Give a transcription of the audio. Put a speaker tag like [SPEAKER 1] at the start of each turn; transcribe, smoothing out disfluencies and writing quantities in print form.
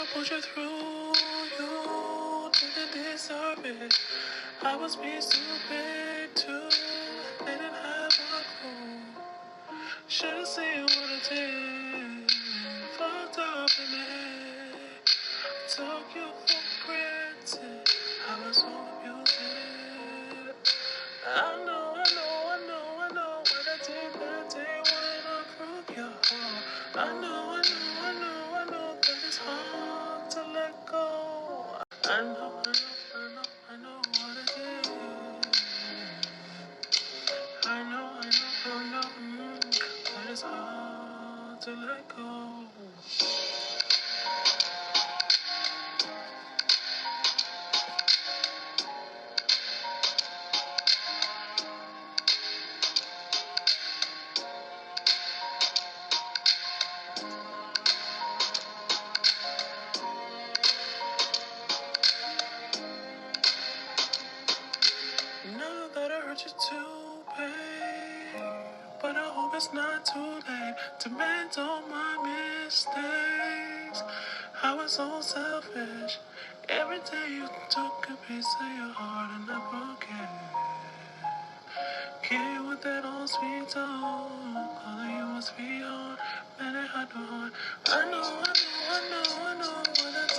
[SPEAKER 1] to push you through. You didn't deserve it. I was being stupid too. Didn't have a clue. Should've seen what I did. Fucked up in the head. Took you for granted. I was so abusive. I know what I did that day when I broke your heart. I know that it's hard to let go. I know what I did. I know, but it's hard to let go. Now that I hurt you too, babe, but I hope it's not too late to mend all my mistakes. I was so selfish. Every day you took a piece of your heart and I broke it. Came with that old sweet tone, calling you a sweetheart, man, I had no heart. I know what I